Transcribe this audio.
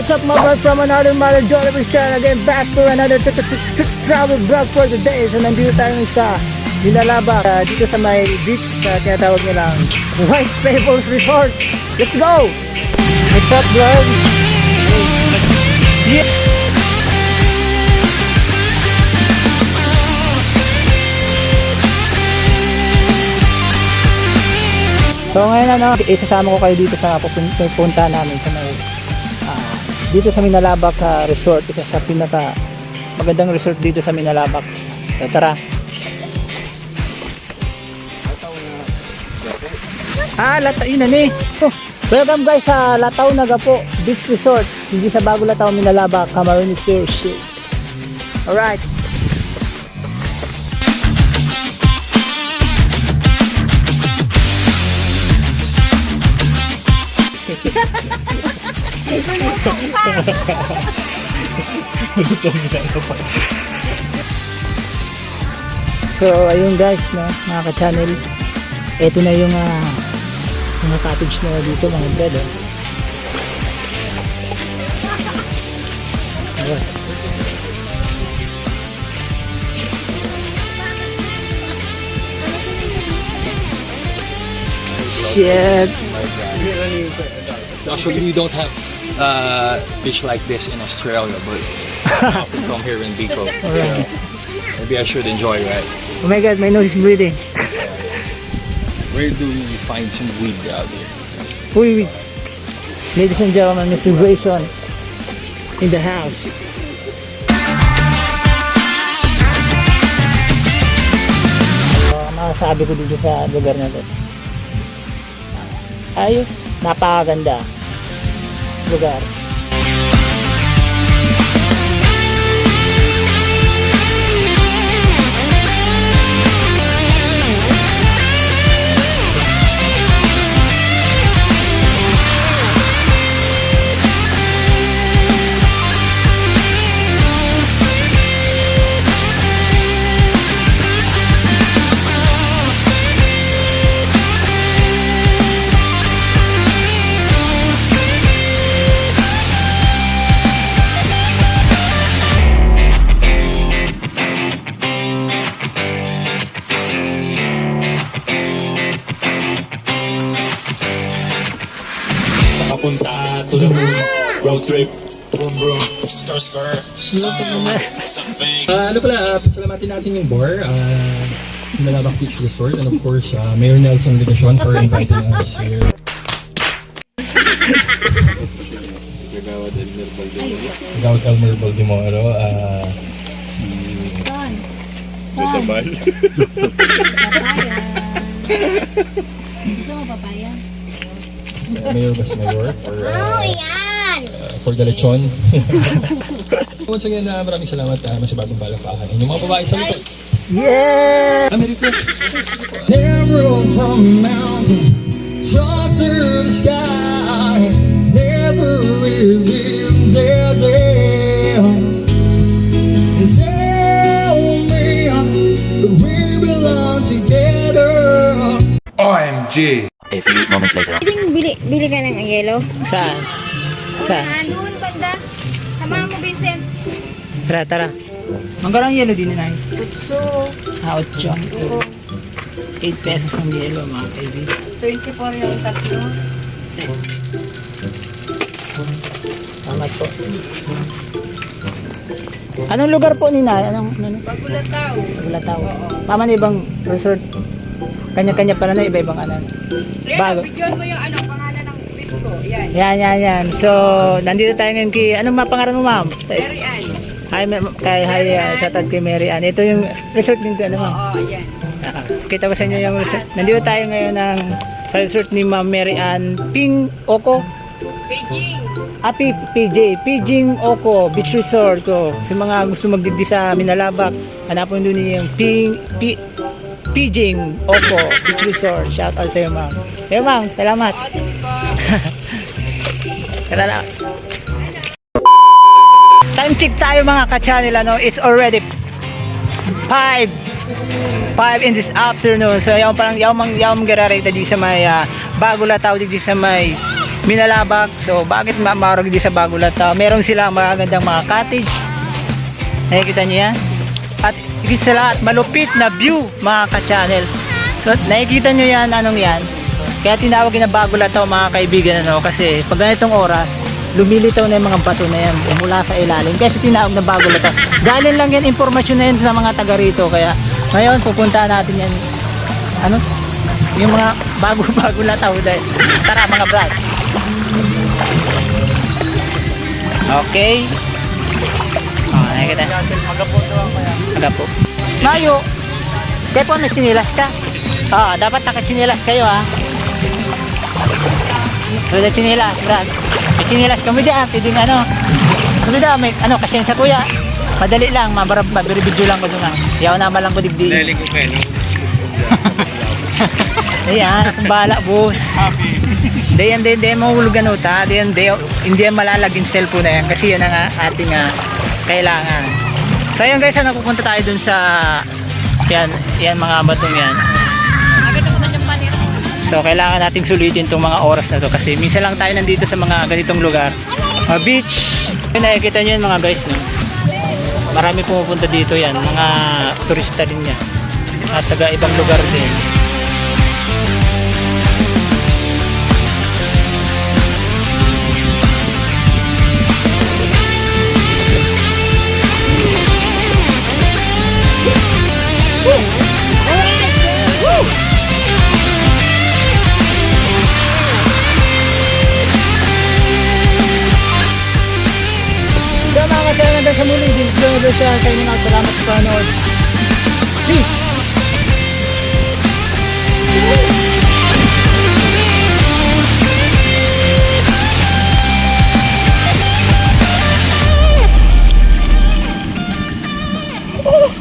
What's up mga bro, from another mother Jollibee Star again, back for another travel vlog for today. So nandito tayo sa Minalaba, dito sa may beach na tinatawag nilang White Pebbles Resort. Let's go! What's up vlog? Yeah! So ngayon isasama ko kayo dito sa pupunta namin sa may dito sa Minalabak Resort, isa sa pinaka magandang resort dito sa Minalabak. So, tara. Lataw na ni. Welcome guys sa Lataw Nagapo Beach Resort, dito sa Bago Lataw, Minalabak, Camarines City. Alright. So ayun guys, no, mga ka-channel, ito na yung mga cottage na dito, mga bread, oh. Shit. Actually, we don't have beach like this in Australia, but I often come here in Bicol. Alright. Maybe I should enjoy, right? Oh my god, my nose is bleeding. Where do we find some weed out here? Uy, ladies and gentlemen, Mr. Grayson in the house. Masasabi ko dito sa lugar na to, ayos, napakaganda lugar. Papunta to the moon, road trip, boom boom, skr skr. Ano pala, pasalamatin natin yung bar, Minalabak Beach Resort, and of course, Mayor Nelson Ligacion for inviting us here. Gawad Elmer Baldimoro, si Papaya. Gusto mo papaya? Mayor Basmayor for the lechon. Once again, maraming salamat, masibagong balakpakan. Yung mga babae sa likod. Yeah! Merry Christmas! Emeralds from the mountains, across the sky, never reveals their tale. And tell me that we belong together. OMG! A few moments later. Bili ka ng yellow? Saan? Saan? Doon banda. Sama mo, Vincent. Tara, tara. Manggarang yelo din na. Tutso. 8. Oo. 8 pesos ang yelo, mga kaibigan. 24 yung tatlo. Tama po. Anong lugar po ni Nay? Anong Bagulataw. Lataw? Mama na ibang resort. Kanya-kanya pala na iba-ibang bago. Bigyan mo yung pangalan ng beach ko. Yan. Yan. So, nandito tayo ngayon kay, anong mapangalan mo, ma'am? Mary Ann. Hi, shoutout kay Mary Ann. Ito yung resort din ko, ano, ma'am? Oo, yan. Kita ko sa inyo yung resort. Nandito tayo ngayon sa resort ni Ma'am Mary Ann Ping Oko. Beijing. Pijing Oko Beach Resort ko. Sa mga gusto magdigdi sa Minalabak, hanapin doon niyo yung Pijing Oko Beach Resort. Shout out sa iyo, ma'am. Hey, ma'am, salamat. Tara na. Time check tayo mga ka-channel, it's already 5 in this afternoon. So yaw parang yaw mang gararita di sa may Bago Lataw di sa may Minalabak. So bakit marog di sa Bagulataw? Meron silang magagandang mga cottage. Nakikita niyo yan? At higit sa lahat, malupit na view mga ka-channel. So nakikita niyo yan, anong yan? Kaya tinawag na Bagulataw mga kaibigan, ano, kasi pag ganitong oras lumilitaw na yung mga bato na yan mula sa ilalim, kasi tinawag na Bagulataw. Galing lang yan, impormasyon na yan sa mga taga rito. Kaya ngayon pupuntahan natin yan, ano, yung mga Bagulataw dahil. Tara mga brad. Okay. Nakikita. Magapo. Mayo. Kaya po nagsinilas ka. Dapat nakatsinilas kayo ha. So nagsinilas, brad. Nagsinilas kami dyan. Pwedeng ano. Sabi daw, may ano, kasensya kuya. Madali lang, mabiribidyo lang ko doon ha. Yaw naman lang ko digdi. Dali ko kayo. Ayan, bahala boss. Dayan, mahulugan uta. Dayan, hindi yan malalaging cellphone na yan. Kasi yan ang ating kailangan. So ayun guys, napupunta tayo dun sa yan mga batong yan. So kailangan nating sulitin itong mga oras na to kasi minsan lang tayo nandito sa mga ganitong lugar, beach. Yun, nakikita nyo yun mga guys, no? Marami pumupunta dito yan, mga turista din yan at taga ibang lugar din. So mga ka-channel, hanggang sa muli, this is John Version sa inyo na. Salamat sa panood. Peace! Oh!